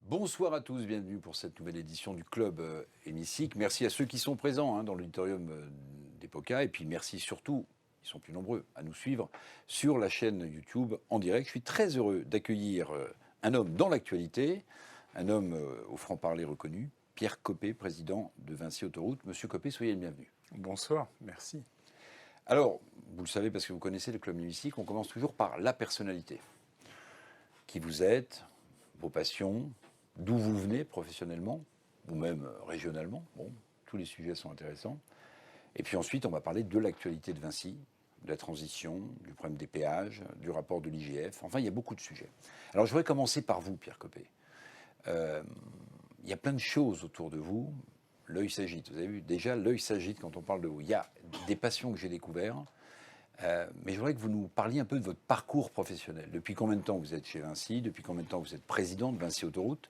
Bonsoir à tous, bienvenue pour cette nouvelle édition du Club Hémicycle. Merci à ceux qui sont présents dans l'auditorium d'Epoca et puis merci surtout, ils sont plus nombreux, à nous suivre sur la chaîne YouTube en direct. Je suis très heureux d'accueillir un homme dans l'actualité, un homme au franc-parler reconnu, Pierre Coppée, président de Vinci Autoroutes. Monsieur Coppée, soyez le bienvenu. Bonsoir, merci. Alors, vous le savez parce que vous connaissez le Club Hémicycle, on commence toujours par la personnalité. Qui vous êtes, vos passions, d'où vous venez professionnellement, ou même régionalement. Bon, tous les sujets sont intéressants. Et puis ensuite, on va parler de l'actualité de Vinci, de la transition, du problème des péages, du rapport de l'IGF. Enfin, il y a beaucoup de sujets. Alors, je voudrais commencer par vous, Pierre Coppée. Il y a plein de choses autour de vous. L'œil s'agite. Vous avez vu, déjà, l'œil s'agite quand on parle de vous. Il y a des passions que j'ai découvertes. Mais je voudrais que vous nous parliez un peu de votre parcours professionnel. Depuis combien de temps vous êtes chez Vinci? Depuis combien de temps vous êtes président de Vinci Autoroutes?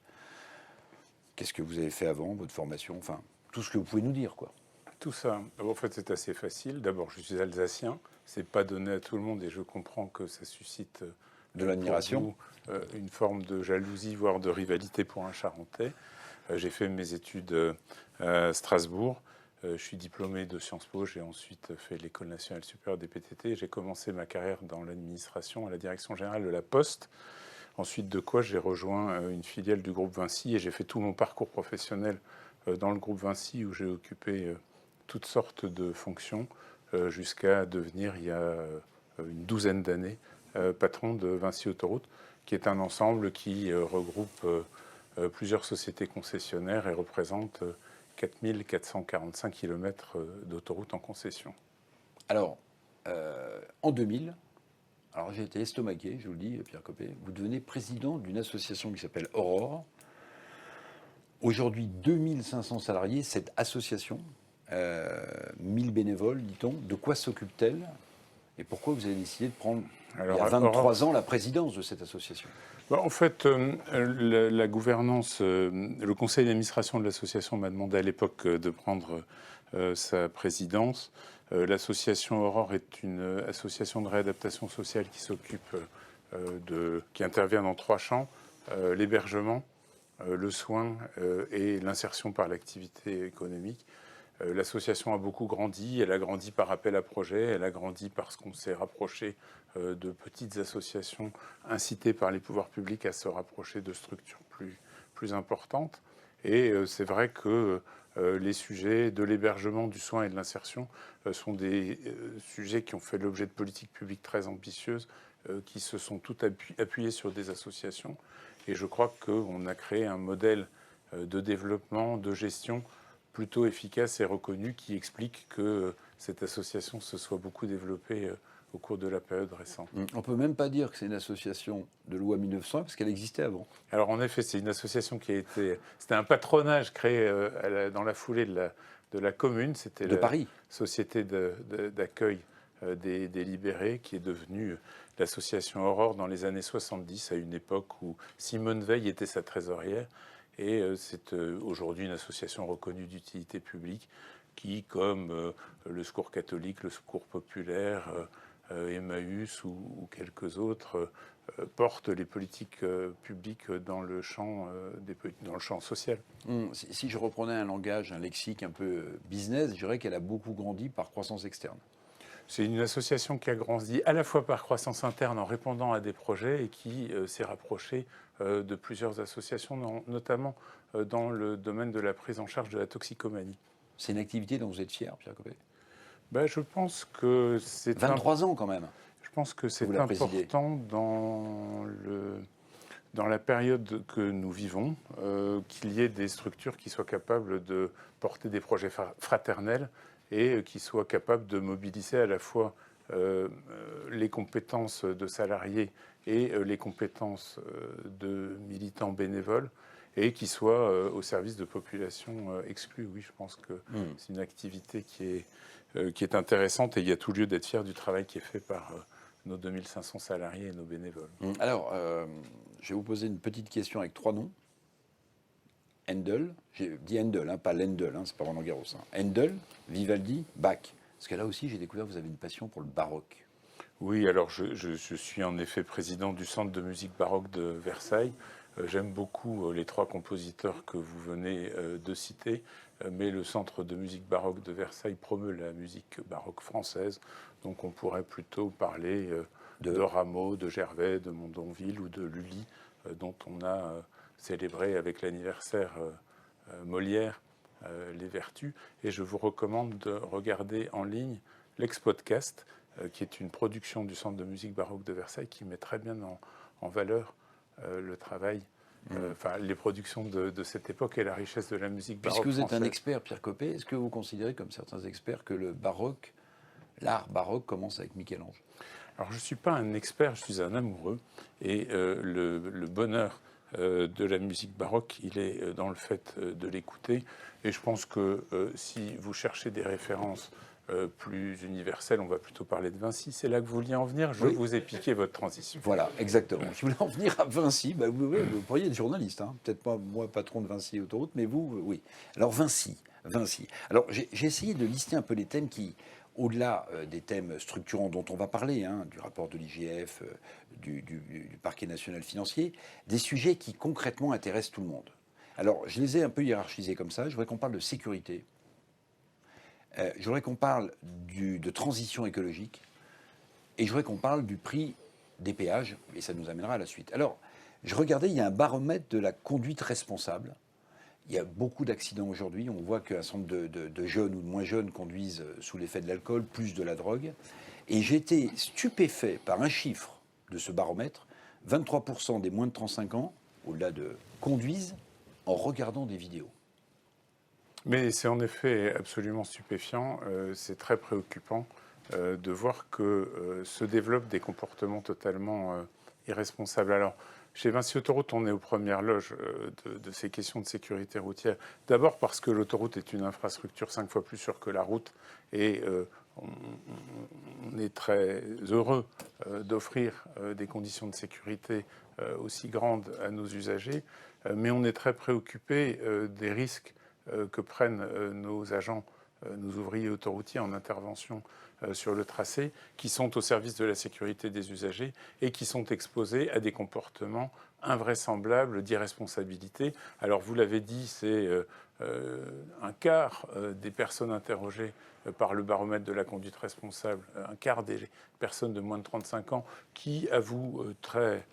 Qu'est-ce que vous avez fait avant, votre formation? Enfin, tout ce que vous pouvez nous dire, quoi. Tout ça, en fait, c'est assez facile. D'abord, je suis alsacien. C'est pas donné à tout le monde et je comprends que ça suscite de l'admiration, une forme de jalousie, voire de rivalité pour un Charentais. J'ai fait mes études à Strasbourg. Je suis diplômé de Sciences Po. J'ai ensuite fait l'École nationale supérieure des PTT. J'ai commencé ma carrière dans l'administration à la direction générale de la Poste. Ensuite de quoi j'ai rejoint une filiale du groupe Vinci et j'ai fait tout mon parcours professionnel dans le groupe Vinci où j'ai occupé toutes sortes de fonctions jusqu'à devenir il y a une douzaine d'années patron de Vinci Autoroutes, qui est un ensemble qui regroupe plusieurs sociétés concessionnaires et représente 4445 km d'autoroutes en concession. Alors, en 2000, alors j'ai été estomaqué, je vous le dis, Pierre Coppée, vous devenez président d'une association qui s'appelle Aurore. Aujourd'hui, 2500 salariés, cette association, 1000 bénévoles, dit-on. De quoi s'occupe-t-elle? Et pourquoi vous avez décidé de prendre, il y a 23 ans, la présidence de cette association? En fait, la gouvernance, le conseil d'administration de l'association m'a demandé à l'époque de prendre sa présidence. L'association Aurore est une association de réadaptation sociale qui s'occupe qui intervient dans 3 champs: l'hébergement, le soin et l'insertion par l'activité économique. L'association a beaucoup grandi, elle a grandi par appel à projet, elle a grandi parce qu'on s'est rapproché de petites associations incitées par les pouvoirs publics à se rapprocher de structures plus importantes. Et c'est vrai que les sujets de l'hébergement, du soin et de l'insertion sont des sujets qui ont fait l'objet de politiques publiques très ambitieuses qui se sont toutes appuyées sur des associations. Et je crois qu'on a créé un modèle de développement, de gestion plutôt efficace et reconnu qui explique que cette association se soit beaucoup développée au cours de la période récente. On ne peut même pas dire que c'est une association de loi 1900 parce qu'elle existait avant. Alors en effet, c'est une association qui a été... C'était un patronage créé dans la foulée de la commune. C'était de Paris. Société d'accueil des libérés qui est devenue l'association Aurore dans les années 70, à une époque où Simone Veil était sa trésorière. Et c'est aujourd'hui une association reconnue d'utilité publique qui, comme le Secours catholique, le Secours populaire, Emmaüs ou quelques autres, porte les politiques publiques dans le champ social. Si je reprenais un langage, un lexique un peu business, je dirais qu'elle a beaucoup grandi par croissance externe. C'est une association qui a grandi à la fois par croissance interne en répondant à des projets et qui s'est rapprochée de plusieurs associations, notamment dans le domaine de la prise en charge de la toxicomanie. C'est une activité dont vous êtes fier, Pierre Coppée? Je pense que c'est... 23 ans quand même. Je pense que c'est important dans la période que nous vivons, qu'il y ait des structures qui soient capables de porter des projets fraternels et qui soient capables de mobiliser à la fois les compétences de salariés et les compétences de militants bénévoles, et qui soient au service de populations exclues. Oui, je pense que c'est une activité qui est intéressante, et il y a tout lieu d'être fier du travail qui est fait par nos 2500 salariés et nos bénévoles. Alors, je vais vous poser une petite question avec 3 noms. Handel, j'ai dit Handel, hein, pas Lendl, hein, c'est pas Roland Garros. Hein. Handel, Vivaldi, Bach. Parce que là aussi, j'ai découvert que vous avez une passion pour le baroque. Oui, alors je suis en effet président du Centre de musique baroque de Versailles. J'aime beaucoup les trois compositeurs que vous venez de citer, mais le Centre de musique baroque de Versailles promeut la musique baroque française. Donc on pourrait plutôt parler de Rameau, de Gervais, de Mondonville ou de Lully, dont on a célébré avec l'anniversaire Molière les vertus. Et je vous recommande de regarder en ligne l'ex-podcast, qui est une production du Centre de musique baroque de Versailles, qui met très bien en valeur le travail, enfin les productions de cette époque et la richesse de la musique baroque Puisque vous êtes française. un expert, Pierre Coppet, est-ce que vous considérez, comme certains experts, que le baroque, l'art baroque commence avec Michel-Ange? Alors je ne suis pas un expert, je suis un amoureux, et le bonheur de la musique baroque, il est dans le fait de l'écouter. Et je pense que si vous cherchez des références plus universelles, on va plutôt parler de Vinci. C'est là que vous vouliez en venir. Je vous ai piqué votre transition. Voilà, exactement. Je voulais en venir à Vinci. Bah, vous pourriez être journaliste, hein. Peut-être pas moi, patron de Vinci Autoroute, mais vous, oui. Alors Vinci. Alors j'ai essayé de lister un peu les thèmes qui, au-delà des thèmes structurants dont on va parler, hein, du rapport de l'IGF, du parquet national financier, des sujets qui concrètement intéressent tout le monde. Alors je les ai un peu hiérarchisés comme ça. Je voudrais qu'on parle de sécurité. Je voudrais qu'on parle de transition écologique. Et je voudrais qu'on parle du prix des péages, et ça nous amènera à la suite. Alors, je regardais, il y a un baromètre de la conduite responsable. Il y a beaucoup d'accidents aujourd'hui. On voit qu'un certain nombre de jeunes ou de moins jeunes conduisent sous l'effet de l'alcool, plus de la drogue. Et j'ai été stupéfait par un chiffre de ce baromètre. 23% des moins de 35 ans, au-delà de conduisent en regardant des vidéos. Mais c'est en effet absolument stupéfiant, c'est très préoccupant de voir que se développent des comportements totalement irresponsables. Alors, chez Vinci Autoroute, on est aux premières loges de ces questions de sécurité routière. D'abord parce que l'autoroute est une infrastructure 5 fois plus sûre que la route, et on est très heureux d'offrir des conditions de sécurité aussi grandes à nos usagers, mais on est très préoccupé des risques que prennent nos agents, nos ouvriers autoroutiers en intervention sur le tracé, qui sont au service de la sécurité des usagers et qui sont exposés à des comportements invraisemblables d'irresponsabilité. Alors vous l'avez dit, c'est un quart des personnes interrogées par le baromètre de la conduite responsable, un quart des personnes de moins de 35 ans qui avouent très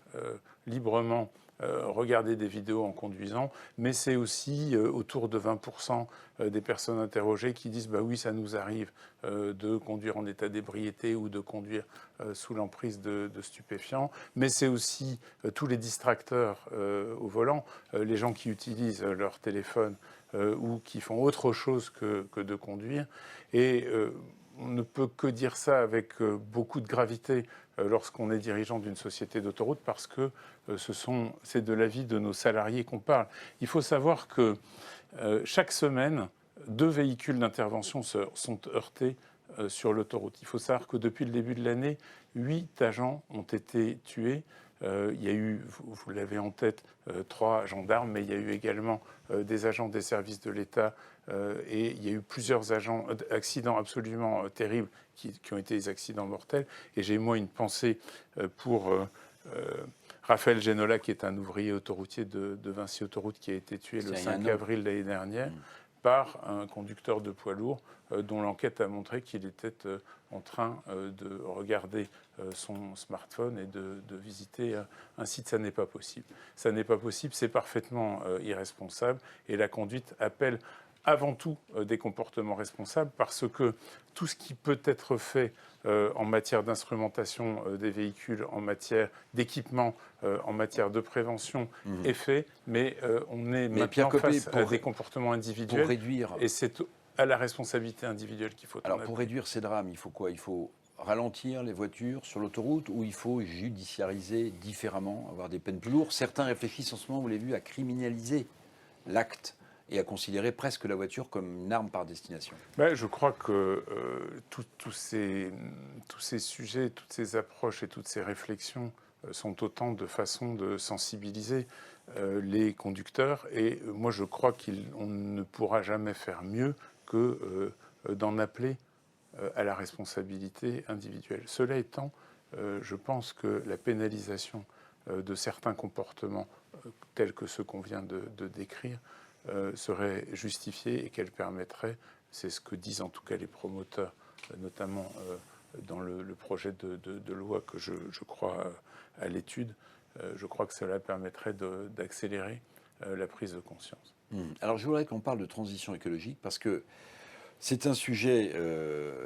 librement regarder des vidéos en conduisant, mais c'est aussi autour de 20% des personnes interrogées qui disent bah oui, ça nous arrive de conduire en état d'ébriété ou de conduire sous l'emprise de stupéfiants, mais c'est aussi tous les distracteurs au volant, les gens qui utilisent leur téléphone ou qui font autre chose que de conduire. Et on ne peut que dire ça avec beaucoup de gravité lorsqu'on est dirigeant d'une société d'autoroute, parce que c'est de la vie de nos salariés qu'on parle. Il faut savoir que chaque semaine, 2 véhicules d'intervention sont heurtés sur l'autoroute. Il faut savoir que depuis le début de l'année, 8 agents ont été tués. Il y a eu, vous l'avez en tête, 3 gendarmes, mais il y a eu également des agents des services de l'État et il y a eu plusieurs accidents absolument terribles qui ont été des accidents mortels. Et j'ai moi une pensée pour Raphaël Génola, qui est un ouvrier autoroutier de Vinci Autoroute, qui a été tué le 5 avril l'année dernière par un conducteur de poids lourd dont l'enquête a montré qu'il était en train de regarder son smartphone et de visiter un site. Ça n'est pas possible. Ça n'est pas possible, c'est parfaitement irresponsable. Et la conduite appelle avant tout des comportements responsables, parce que tout ce qui peut être fait en matière d'instrumentation des véhicules, en matière d'équipement, en matière de prévention est fait, mais on est maintenant face à des comportements individuels, et c'est à la responsabilité individuelle qu'il faut. Alors pour réduire ces drames, il faut quoi? Il faut ralentir les voitures sur l'autoroute, ou il faut judiciariser différemment, avoir des peines plus lourdes? Certains réfléchissent en ce moment, vous l'avez vu, à criminaliser l'acte et à considérer presque la voiture comme une arme par destination. Je crois que tous ces sujets, toutes ces approches et toutes ces réflexions sont autant de façons de sensibiliser. les conducteurs. Et moi, je crois qu'on ne pourra jamais faire mieux que d'en appeler à la responsabilité individuelle. Cela étant, je pense que la pénalisation de certains comportements tels que ceux qu'on vient de décrire serait justifiée et qu'elle permettrait, c'est ce que disent en tout cas les promoteurs, notamment dans le projet de loi que je crois à l'étude, je crois que cela permettrait d'accélérer la prise de conscience. Alors je voudrais qu'on parle de transition écologique parce que c'est un sujet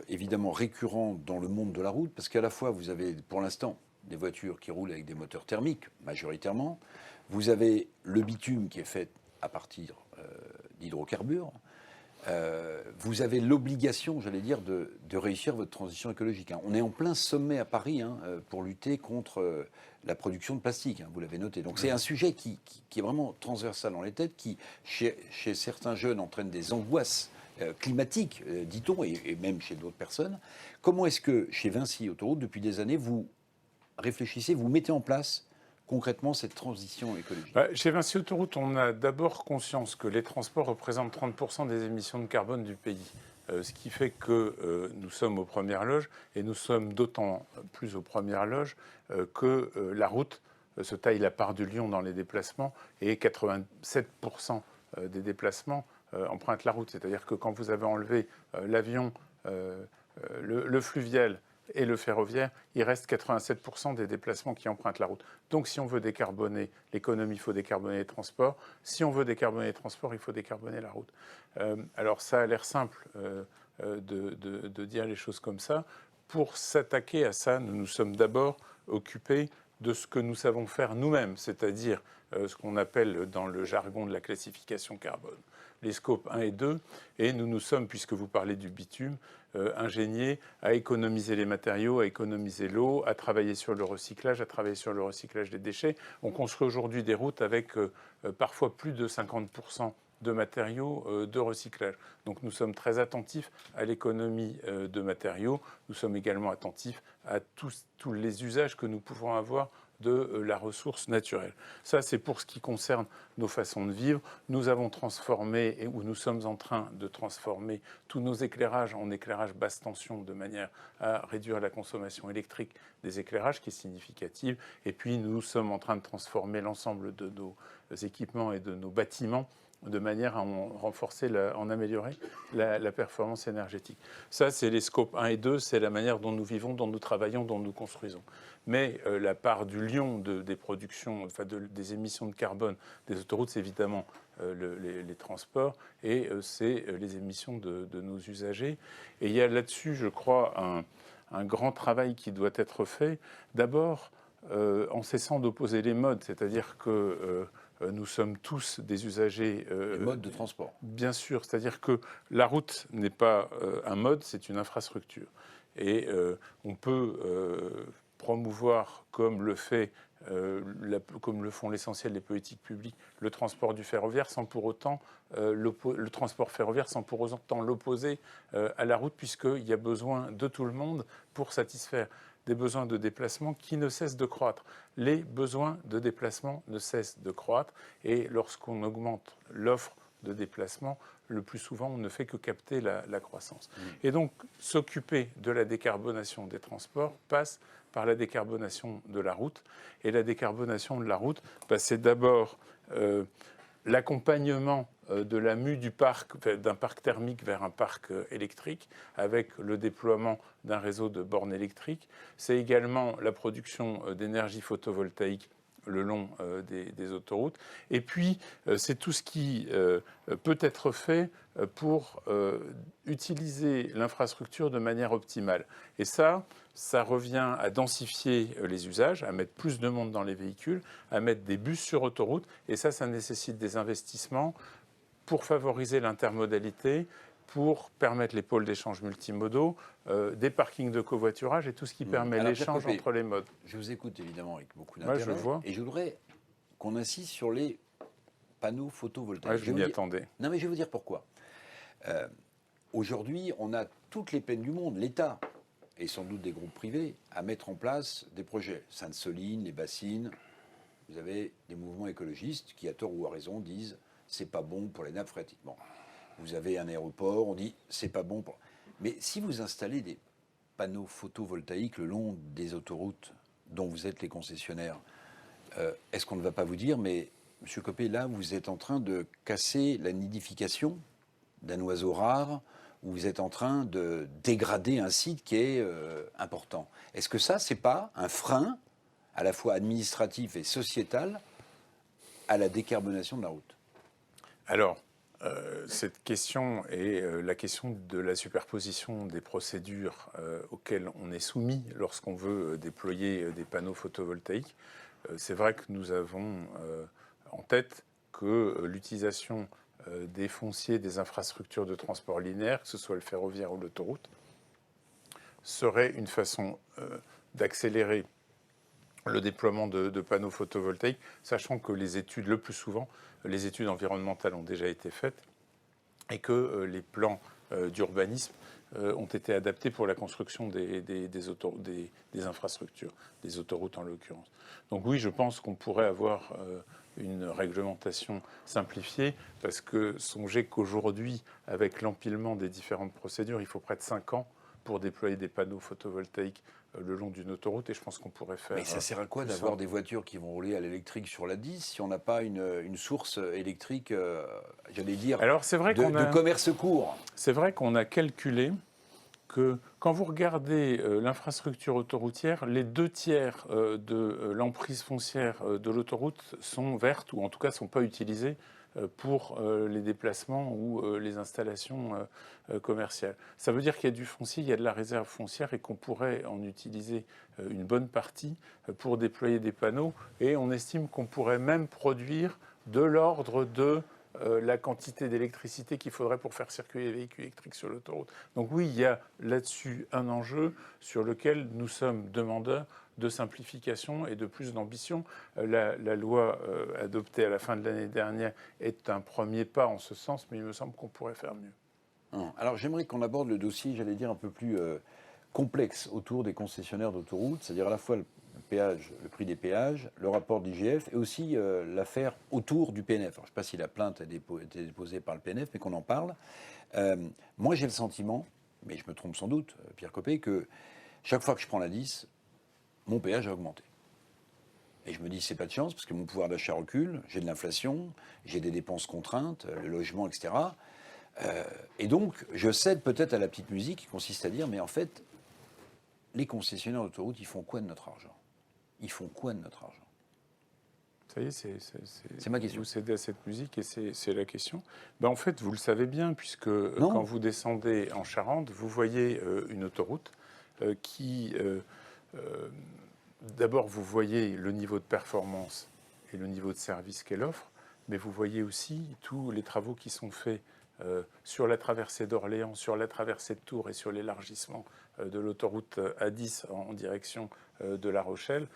évidemment récurrent dans le monde de la route, parce qu'à la fois vous avez pour l'instant des voitures qui roulent avec des moteurs thermiques majoritairement, vous avez le bitume qui est fait à partir d'hydrocarbures, vous avez l'obligation, j'allais dire, de réussir votre transition écologique. Hein. On est en plein sommet à Paris pour lutter contre la production de plastique, hein, vous l'avez noté. Donc c'est un sujet qui est vraiment transversal dans les têtes, qui chez certains jeunes entraîne des angoisses climatique, dit-on, et même chez d'autres personnes. Comment est-ce que, chez Vinci Autoroute, depuis des années, vous réfléchissez, vous mettez en place concrètement cette transition écologique? Chez Vinci Autoroute, on a d'abord conscience que les transports représentent 30% des émissions de carbone du pays. Ce qui fait que nous sommes aux premières loges, et nous sommes d'autant plus aux premières loges que la route se taille la part du lion dans les déplacements, et 87% des déplacements empruntent la route. C'est-à-dire que quand vous avez enlevé l'avion, le fluvial et le ferroviaire, il reste 87% des déplacements qui empruntent la route. Donc si on veut décarboner l'économie, il faut décarboner les transports. Si on veut décarboner les transports, il faut décarboner la route. Alors ça a l'air simple de dire les choses comme ça. Pour s'attaquer à ça, nous nous sommes d'abord occupés de ce que nous savons faire nous-mêmes, c'est-à-dire ce qu'on appelle dans le jargon de la classification carbone les scopes 1 et 2, et nous nous sommes, puisque vous parlez du bitume, ingéniés à économiser les matériaux, à économiser l'eau, à travailler sur le recyclage, des déchets. On construit aujourd'hui des routes avec parfois plus de 50% de matériaux de recyclage. Donc nous sommes très attentifs à l'économie de matériaux. Nous sommes également attentifs à tous les usages que nous pouvons avoir de la ressource naturelle. Ça, c'est pour ce qui concerne nos façons de vivre. Nous avons transformé, ou nous sommes en train de transformer, tous nos éclairages en éclairage basse tension de manière à réduire la consommation électrique des éclairages, qui est significative. Et puis, nous sommes en train de transformer l'ensemble de nos équipements et de nos bâtiments de manière à en améliorer la performance énergétique. Ça, c'est les scopes 1 et 2, c'est la manière dont nous vivons, dont nous travaillons, dont nous construisons. Mais la part du lion des productions, des émissions de carbone des autoroutes, c'est évidemment les transports, et c'est les émissions de nos usagers. Et il y a là-dessus, je crois, un grand travail qui doit être fait. D'abord, en cessant d'opposer les modes, c'est-à-dire que nous sommes tous des usagers. Les modes de transport. Bien sûr, c'est-à-dire que la route n'est pas un mode, c'est une infrastructure. Et on peut promouvoir, comme le font l'essentiel des politiques publiques, le transport du ferroviaire sans pour autant le transport ferroviaire sans pour autant l'opposer à la route, puisqu'il y a besoin de tout le monde pour satisfaire des besoins de déplacement qui ne cessent de croître. Les besoins de déplacement ne cessent de croître, et lorsqu'on augmente l'offre de déplacement, le plus souvent, on ne fait que capter la croissance. Et donc, s'occuper de la décarbonation des transports passe par la décarbonation de la route. Et la décarbonation de la route, c'est d'abord l'accompagnement de la mue d'un parc thermique vers un parc électrique, avec le déploiement d'un réseau de bornes électriques. C'est également la production d'énergie photovoltaïque le long des autoroutes. Et puis, c'est tout ce qui peut être fait pour utiliser l'infrastructure de manière optimale. Et ça revient à densifier les usages, à mettre plus de monde dans les véhicules, à mettre des bus sur autoroute. Et ça nécessite des investissements pour favoriser l'intermodalité, pour permettre les pôles d'échange multimodaux, des parkings de covoiturage et tout ce qui permet l'échange entre les modes. Je vous écoute évidemment avec beaucoup d'intérêt. Ouais, je vois. Et je voudrais qu'on insiste sur les panneaux photovoltaïques. Ouais, je m'y attendais. Non, mais je vais vous dire pourquoi. Aujourd'hui, on a toutes les peines du monde, l'État et sans doute des groupes privés, à mettre en place des projets. Sainte-Soline, les bassines, vous avez des mouvements écologistes qui, à tort ou à raison, disent c'est pas bon pour les nappes phréatiques. Bon. Vous avez un aéroport, on dit c'est pas bon pour. Mais si vous installez des panneaux photovoltaïques le long des autoroutes dont vous êtes les concessionnaires, est-ce qu'on ne va pas vous dire, mais Monsieur Copé, là, vous êtes en train de casser la nidification d'un oiseau rare, ou vous êtes en train de dégrader un site qui est important. Est-ce que ça, c'est pas un frein, à la fois administratif et sociétal, à la décarbonation de la route? Alors, cette question est la question de la superposition des procédures auxquelles on est soumis lorsqu'on veut déployer des panneaux photovoltaïques. C'est vrai que nous avons en tête que l'utilisation des fonciers, des infrastructures de transport linéaire, que ce soit le ferroviaire ou l'autoroute, serait une façon d'accélérer le déploiement de panneaux photovoltaïques, sachant que les études, le plus souvent, les études environnementales ont déjà été faites et que les plans d'urbanisme ont été adaptés pour la construction des infrastructures, des autoroutes en l'occurrence. Donc oui, je pense qu'on pourrait avoir une réglementation simplifiée, parce que songez qu'aujourd'hui, avec l'empilement des différentes procédures, il faut près de 5 ans pour déployer des panneaux photovoltaïques le long d'une autoroute, et je pense qu'on pourrait faire... Mais ça sert à quoi d'avoir des voitures qui vont rouler à l'électrique sur la 10 si on n'a pas une source électrique, j'allais dire, alors, c'est vrai de commerce court? C'est vrai qu'on a calculé que quand vous regardez l'infrastructure autoroutière, les 2/3 de l'emprise foncière de l'autoroute sont vertes, ou en tout cas ne sont pas utilisées pour les déplacements ou les installations commerciales. Ça veut dire qu'il y a du foncier, il y a de la réserve foncière, et qu'on pourrait en utiliser une bonne partie pour déployer des panneaux. Et on estime qu'on pourrait même produire de l'ordre de la quantité d'électricité qu'il faudrait pour faire circuler les véhicules électriques sur l'autoroute. Donc oui, il y a là-dessus un enjeu sur lequel nous sommes demandeurs de simplification et de plus d'ambition. La loi adoptée à la fin de l'année dernière est un premier pas en ce sens, mais il me semble qu'on pourrait faire mieux. Alors j'aimerais qu'on aborde le dossier, j'allais dire, un peu plus complexe autour des concessionnaires d'autoroutes, c'est-à-dire à la fois le péage, le prix des péages, le rapport de l'IGF, et aussi l'affaire autour du PNF. Alors, je ne sais pas si la plainte a été déposée par le PNF, mais qu'on en parle. Moi, j'ai le sentiment, mais je me trompe sans doute, Pierre Copé, que chaque fois que je prends la 10, mon péage a augmenté. Et je me dis, c'est pas de chance, parce que mon pouvoir d'achat recule, j'ai de l'inflation, j'ai des dépenses contraintes, le logement, etc. Et donc, je cède peut-être à la petite musique qui consiste à dire, mais en fait, les concessionnaires d'autoroutes, ils font quoi de notre argent? Ils font quoi de notre argent? Ça y est, c'est ma question. Vous cédez à cette musique, et c'est la question. Ben, en fait, vous le savez bien, puisque quand vous descendez en Charente, vous voyez une autoroute qui... D'abord, vous voyez le niveau de performance et le niveau de service qu'elle offre, mais vous voyez aussi tous les travaux qui sont faits sur la traversée d'Orléans, sur la traversée de Tours et sur l'élargissement de l'autoroute A10 en direction de La Rochelle.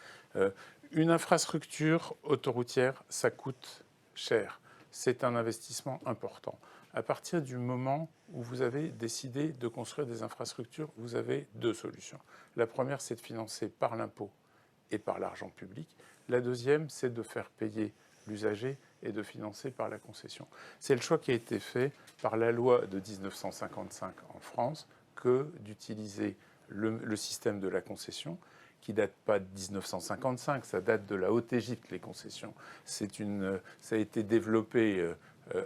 Une infrastructure autoroutière, ça coûte cher. C'est un investissement important. À partir du moment où vous avez décidé de construire des infrastructures, vous avez deux solutions. La première, c'est de financer par l'impôt et par l'argent public. La deuxième, c'est de faire payer l'usager et de financer par la concession. C'est le choix qui a été fait par la loi de 1955 en France, que d'utiliser le système de la concession, qui date pas de 1955, ça date de la Haute-Égypte, les concessions. Ça a été développé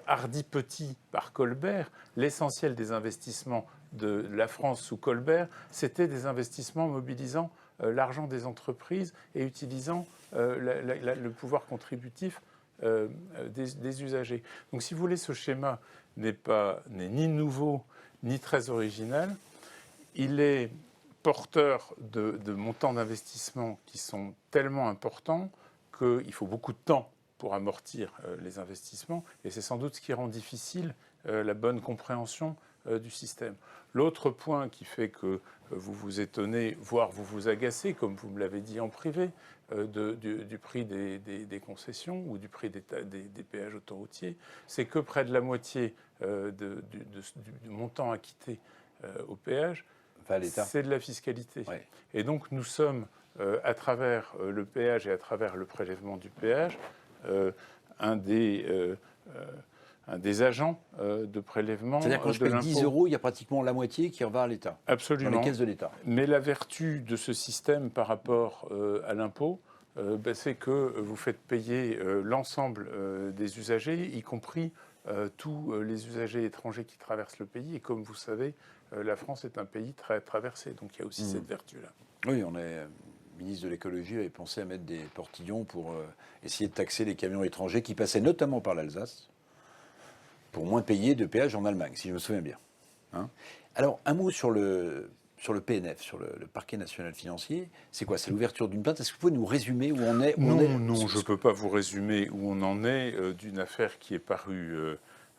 hardi petit par Colbert. L'essentiel des investissements de la France sous Colbert, c'était des investissements mobilisant l'argent des entreprises et utilisant le pouvoir contributif des usagers. Donc, si vous voulez, ce schéma n'est ni nouveau ni très original. Il est porteur de montants d'investissement qui sont tellement importants qu'il faut beaucoup de temps pour amortir les investissements, et c'est sans doute ce qui rend difficile la bonne compréhension du système. L'autre point qui fait que vous vous étonnez, voire vous vous agacez, comme vous me l'avez dit en privé, du prix des concessions ou du prix des péages autoroutiers, c'est que près de la moitié du montant acquitté au péage, c'est de la fiscalité. Ouais. Et donc nous sommes à travers le péage et à travers le prélèvement du péage, un des agents de prélèvement de C'est-à-dire quand je paye 10 euros, il y a pratiquement la moitié qui va à l'État, Absolument. dans les caisses de l'État. Mais la vertu de ce système par rapport à l'impôt, c'est que vous faites payer l'ensemble des usagers, y compris tous les usagers étrangers qui traversent le pays. Et comme vous savez, la France est un pays très traversé, donc il y a aussi cette vertu-là. Oui, le ministre de l'écologie avait pensé à mettre des portillons pour essayer de taxer les camions étrangers qui passaient notamment par l'Alsace, pour moins payer de péage en Allemagne, si je me souviens bien. Hein. Alors, un mot sur le PNF, sur le parquet national financier. C'est quoi? C'est l'ouverture d'une plainte. Est-ce que vous pouvez nous résumer où on est? Non, je ne peux pas vous résumer où on en est d'une affaire qui est parue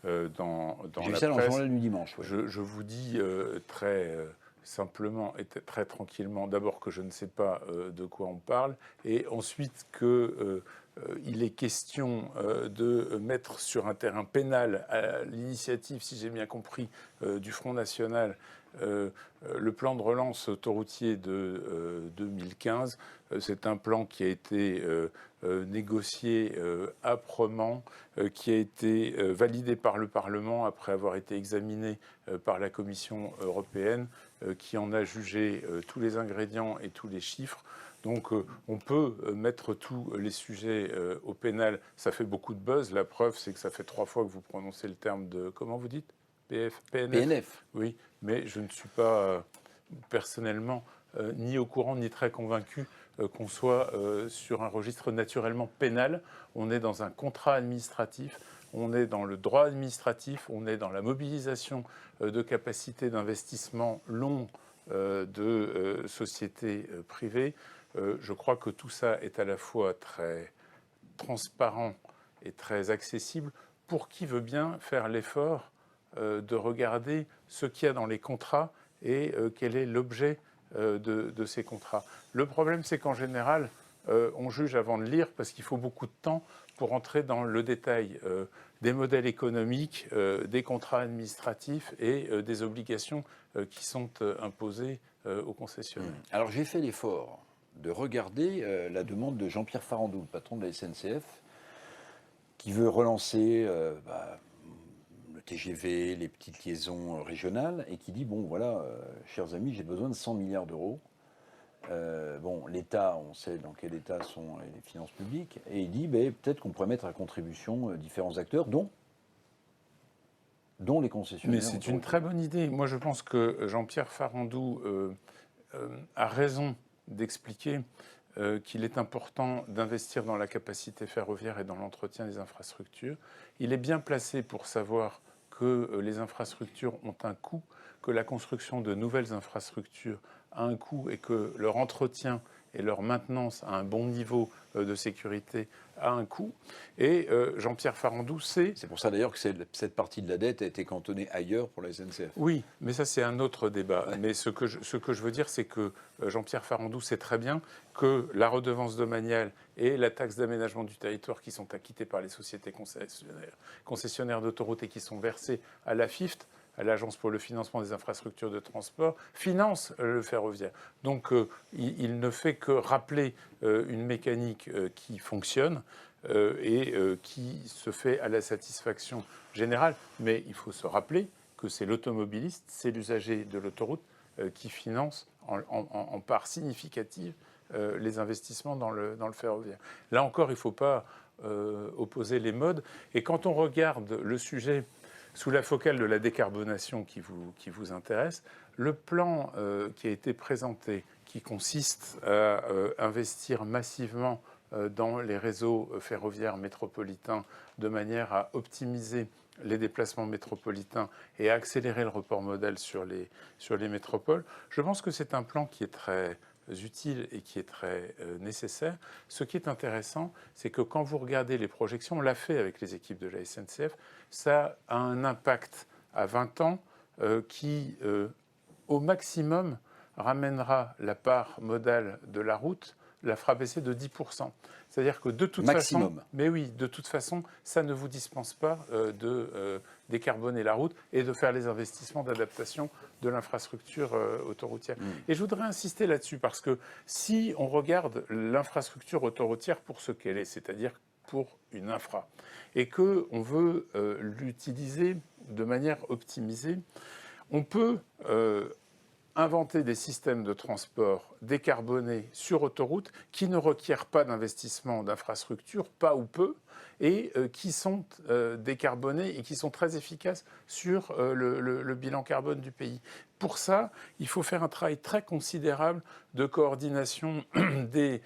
dans la presse. J'ai vu ça dans le journal du dimanche. Ouais. Je vous dis très simplement et très tranquillement, d'abord que je ne sais pas de quoi on parle, et ensuite qu'il est question de mettre sur un terrain pénal, à l'initiative, si j'ai bien compris, du Front National, le plan de relance autoroutier de 2015. C'est un plan qui a été négocié âprement, qui a été validé par le Parlement après avoir été examiné par la Commission européenne, qui en a jugé tous les ingrédients et tous les chiffres. Donc on peut mettre tous les sujets au pénal. Ça fait beaucoup de buzz. La preuve, c'est que ça fait 3 fois que vous prononcez le terme de... Comment vous dites? PNF. Oui, mais je ne suis pas personnellement ni au courant ni très convaincu qu'on soit sur un registre naturellement pénal. On est dans un contrat administratif, on est dans le droit administratif, on est dans la mobilisation de capacités d'investissement long de sociétés privées. Je crois que tout ça est à la fois très transparent et très accessible pour qui veut bien faire l'effort de regarder ce qu'il y a dans les contrats et quel est l'objet de ces contrats. Le problème, c'est qu'en général, on juge avant de lire parce qu'il faut beaucoup de temps pour entrer dans le détail des modèles économiques, des contrats administratifs et des obligations qui sont imposées aux concessionnaires. Alors j'ai fait l'effort de regarder la demande de Jean-Pierre Farandou, le patron de la SNCF, qui veut relancer le TGV, les petites liaisons régionales, et qui dit, bon voilà, chers amis, j'ai besoin de 100 milliards d'euros. Bon, l'État, on sait dans quel état sont les finances publiques, et il dit, peut-être qu'on pourrait mettre à contribution différents acteurs, dont les concessionnaires. Mais c'est une très bonne idée. Moi, je pense que Jean-Pierre Farandou a raison d'expliquer qu'il est important d'investir dans la capacité ferroviaire et dans l'entretien des infrastructures. Il est bien placé pour savoir que les infrastructures ont un coût, que la construction de nouvelles infrastructures a un coût et que leur entretien et leur maintenance à un bon niveau de sécurité a un coût. Et Jean-Pierre Farandou sait... C'est pour ça d'ailleurs que cette partie de la dette a été cantonnée ailleurs pour la SNCF. Oui, mais ça c'est un autre débat. Ouais. Mais ce que je veux dire, c'est que Jean-Pierre Farandou sait très bien que la redevance domaniale et la taxe d'aménagement du territoire qui sont acquittées par les sociétés concessionnaires d'autoroutes et qui sont versées à la FIFT, à l'Agence pour le financement des infrastructures de transport, finance le ferroviaire. Donc il ne fait que rappeler une mécanique qui fonctionne et qui se fait à la satisfaction générale. Mais il faut se rappeler que c'est l'automobiliste, c'est l'usager de l'autoroute qui finance en part significative les investissements dans le ferroviaire. Là encore, il ne faut pas opposer les modes. Et quand on regarde le sujet sous la focale de la décarbonation qui vous intéresse, le plan qui a été présenté, qui consiste à investir massivement dans les réseaux ferroviaires métropolitains de manière à optimiser les déplacements métropolitains et à accélérer le report modal sur les métropoles, je pense que c'est un plan qui est très utile et qui est très nécessaire. Ce qui est intéressant, c'est que quand vous regardez les projections, on l'a fait avec les équipes de la SNCF, ça a un impact à 20 ans qui, au maximum, ramènera la part modale de la route la fera baisser de 10%. C'est-à-dire que de toute Maximum. façon, mais oui, de toute façon, ça ne vous dispense pas de décarboner la route et de faire les investissements d'adaptation de l'infrastructure autoroutière. Et je voudrais insister là-dessus parce que si on regarde l'infrastructure autoroutière pour ce qu'elle est, c'est-à-dire pour une infra, et qu'on veut l'utiliser de manière optimisée, on peut inventer des systèmes de transport décarbonés sur autoroute qui ne requièrent pas d'investissement d'infrastructure, pas ou peu, et qui sont décarbonés et qui sont très efficaces sur le bilan carbone du pays. Pour ça, il faut faire un travail très considérable de coordination des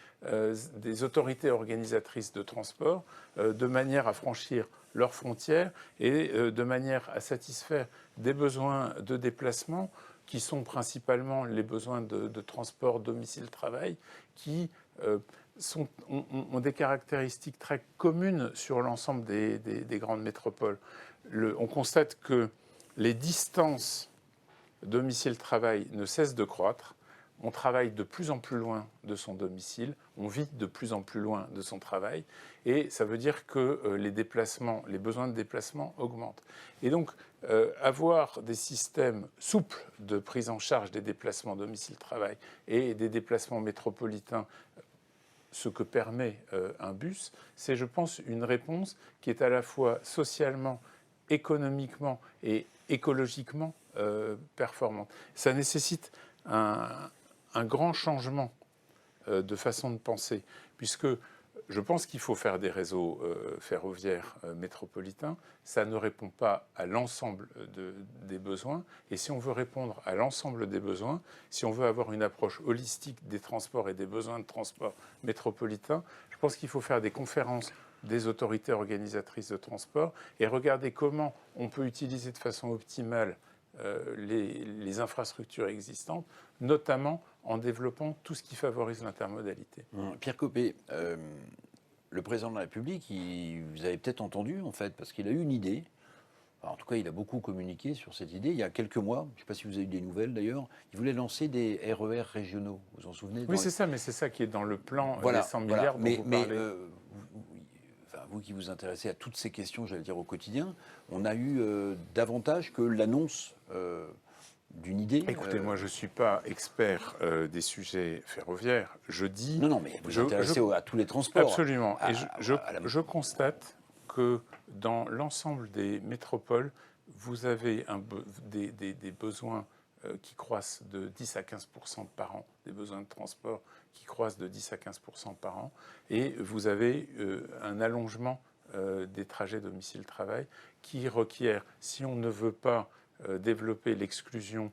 autorités organisatrices de transport, de manière à franchir leurs frontières et de manière à satisfaire des besoins de déplacement qui sont principalement les besoins de transport domicile-travail, qui ont des caractéristiques très communes sur l'ensemble des grandes métropoles. On constate que les distances domicile-travail ne cessent de croître. On travaille de plus en plus loin de son domicile, on vit de plus en plus loin de son travail, et ça veut dire que les besoins de déplacement augmentent. Et donc, avoir des systèmes souples de prise en charge des déplacements domicile-travail et des déplacements métropolitains, ce que permet un bus, c'est, je pense, une réponse qui est à la fois socialement, économiquement et écologiquement performante. Ça nécessite un grand changement de façon de penser, puisque je pense qu'il faut faire des réseaux ferroviaires métropolitains. Ça ne répond pas à l'ensemble des besoins. Et si on veut répondre à l'ensemble des besoins, si on veut avoir une approche holistique des transports et des besoins de transport métropolitains, je pense qu'il faut faire des conférences des autorités organisatrices de transport et regarder comment on peut utiliser de façon optimale les infrastructures existantes, notamment en développant tout ce qui favorise l'intermodalité. Pierre Copé, le président de la République, vous avez peut-être entendu, en fait, parce qu'il a eu une idée. Alors, en tout cas, il a beaucoup communiqué sur cette idée. Il y a quelques mois, je ne sais pas si vous avez eu des nouvelles d'ailleurs, il voulait lancer des RER régionaux. Vous vous en souvenez? Oui, c'est ça, mais c'est ça qui est dans le plan voilà, des 100 milliards dont vous parlez. Vous qui vous intéressez à toutes ces questions, j'allais dire au quotidien, on a eu davantage que l'annonce d'une idée. Écoutez, moi je ne suis pas expert des sujets ferroviaires. Je dis... Non, mais vous vous intéressez à tous les transports. Absolument. Et je constate que dans l'ensemble des métropoles, vous avez des besoins qui croissent de 10 à 15% par an, des besoins de transport qui croissent de 10 à 15% par an, et vous avez un allongement des trajets domicile-travail qui requiert, si on ne veut pas développer l'exclusion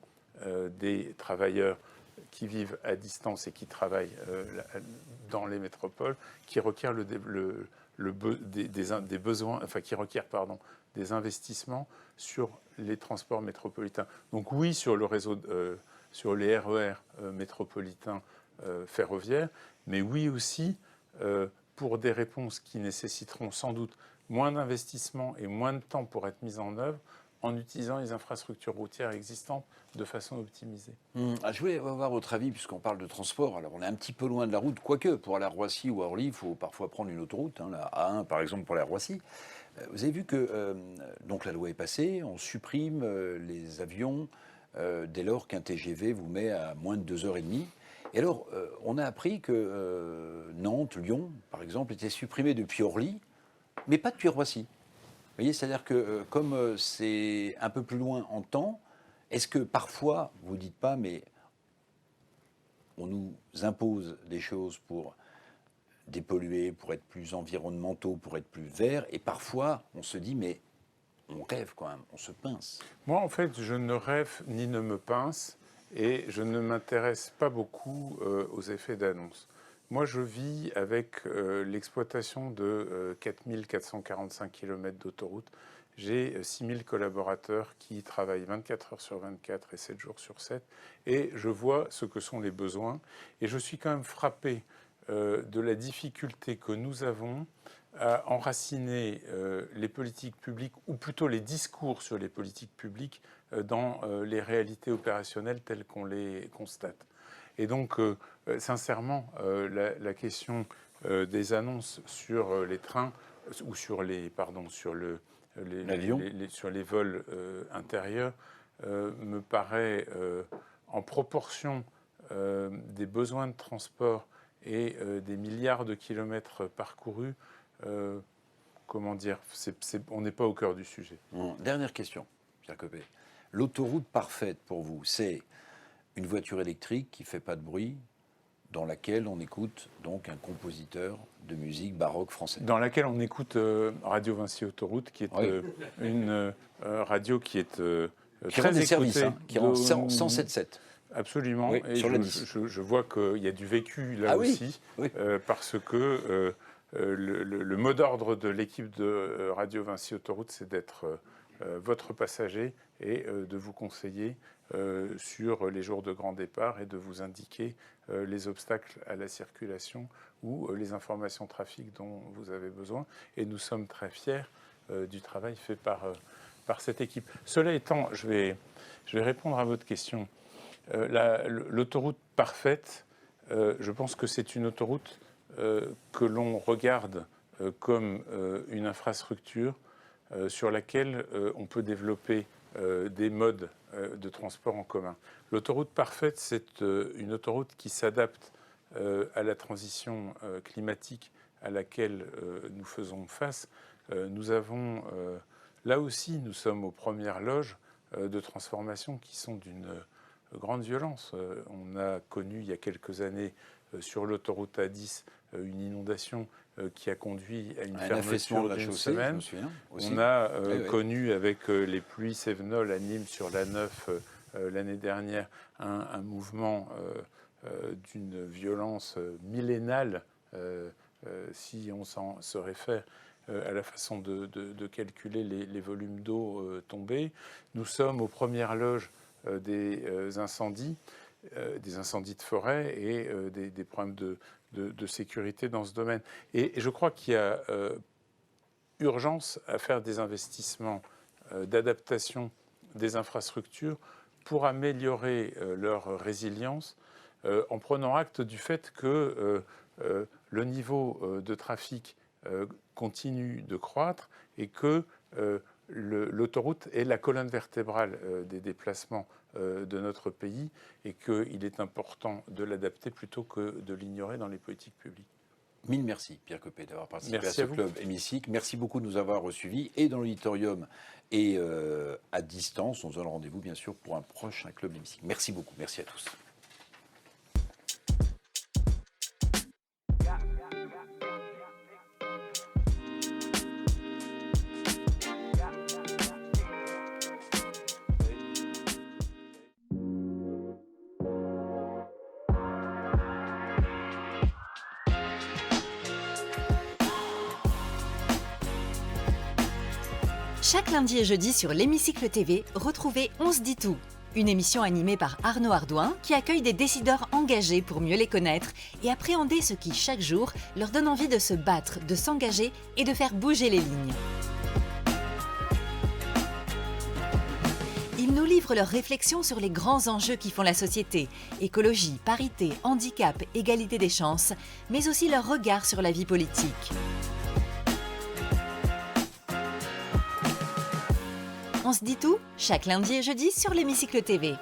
des travailleurs qui vivent à distance et qui travaillent dans les métropoles, qui requiert des besoins, enfin qui requiert des investissements sur les transports métropolitains. Donc oui, sur le réseau, sur les RER métropolitains ferroviaires, mais oui aussi pour des réponses qui nécessiteront sans doute moins d'investissement et moins de temps pour être mises en œuvre, en utilisant les infrastructures routières existantes de façon optimisée. Je voulais avoir votre avis, puisqu'on parle de transport. Alors, on est un petit peu loin de la route, quoique, pour aller à Roissy ou à Orly, il faut parfois prendre une autoroute, la A1 par exemple, pour aller à Roissy. Vous avez vu que donc la loi est passée, on supprime les avions dès lors qu'un TGV vous met à moins de 2h30. Et alors, on a appris que Nantes, Lyon, par exemple, étaient supprimés depuis Orly, mais pas depuis Roissy. Vous voyez, c'est-à-dire que comme c'est un peu plus loin en temps, est-ce que parfois, vous ne dites pas, mais on nous impose des choses pour dépolluer, pour être plus environnementaux, pour être plus verts, et parfois on se dit, mais on rêve quand même, on se pince. Moi, en fait, je ne rêve ni ne me pince, et je ne m'intéresse pas beaucoup aux effets d'annonce. Moi, je vis avec l'exploitation de 4445 km d'autoroute. J'ai 6000 collaborateurs qui travaillent 24 heures sur 24 et 7 jours sur 7. Et je vois ce que sont les besoins. Et je suis quand même frappé de la difficulté que nous avons à enraciner les politiques publiques, ou plutôt les discours sur les politiques publiques, dans les réalités opérationnelles telles qu'on les constate. Et donc, sincèrement, la question des annonces sur les trains ou sur les vols intérieurs me paraît en proportion des besoins de transport et des milliards de kilomètres parcourus. Comment dire, on n'est pas au cœur du sujet. Dernière question, Pierre Coppet. L'autoroute parfaite pour vous, c'est une voiture électrique qui ne fait pas de bruit, dans laquelle on écoute donc un compositeur de musique baroque français. Dans laquelle on écoute Radio Vinci Autoroute, qui est une radio qui est qui très rend des écoutée. Services, qui rend 107.7. Absolument. Oui, et sur la 10. je vois qu'il y a du vécu là aussi, oui. Parce que le mot d'ordre de l'équipe de Radio Vinci Autoroute, c'est d'être votre passager et de vous conseiller sur les jours de grand départ et de vous indiquer les obstacles à la circulation ou les informations trafic dont vous avez besoin. Et nous sommes très fiers du travail fait par cette équipe. Cela étant, je vais répondre à votre question. L'autoroute parfaite, je pense que c'est une autoroute que l'on regarde comme une infrastructure sur laquelle on peut développer des modes de transport en commun. L'autoroute parfaite, c'est une autoroute qui s'adapte à la transition climatique à laquelle nous faisons face. Nous avons, là aussi, nous sommes aux premières loges de transformation qui sont d'une grande violence. On a connu il y a quelques années sur l'autoroute A10 une inondation qui a conduit à une fermeture d'une semaine. On a connu avec les pluies cévenoles à Nîmes sur la 9 l'année dernière un mouvement d'une violence millénale si on se réfère à la façon de calculer les volumes d'eau tombés. Nous sommes aux premières loges des incendies de forêt et des problèmes de sécurité dans ce domaine. Et je crois qu'il y a urgence à faire des investissements d'adaptation des infrastructures pour améliorer leur résilience en prenant acte du fait que le niveau de trafic continue de croître et que l'autoroute est la colonne vertébrale des déplacements de notre pays et qu'il est important de l'adapter plutôt que de l'ignorer dans les politiques publiques. Mille merci, Pierre Coppet, d'avoir participé Merci à ce club hémicycle. Merci beaucoup de nous avoir suivis et dans l'auditorium et à distance. On se donne rendez-vous, bien sûr, pour un prochain club hémicycle. Merci beaucoup. Merci à tous. Chaque lundi et jeudi sur l'Hémicycle TV, retrouvez On se dit tout, une émission animée par Arnaud Ardouin qui accueille des décideurs engagés pour mieux les connaître et appréhender ce qui, chaque jour, leur donne envie de se battre, de s'engager et de faire bouger les lignes. Ils nous livrent leurs réflexions sur les grands enjeux qui font la société, écologie, parité, handicap, égalité des chances, mais aussi leur regard sur la vie politique. On se dit tout, chaque lundi et jeudi sur l'Hémicycle TV.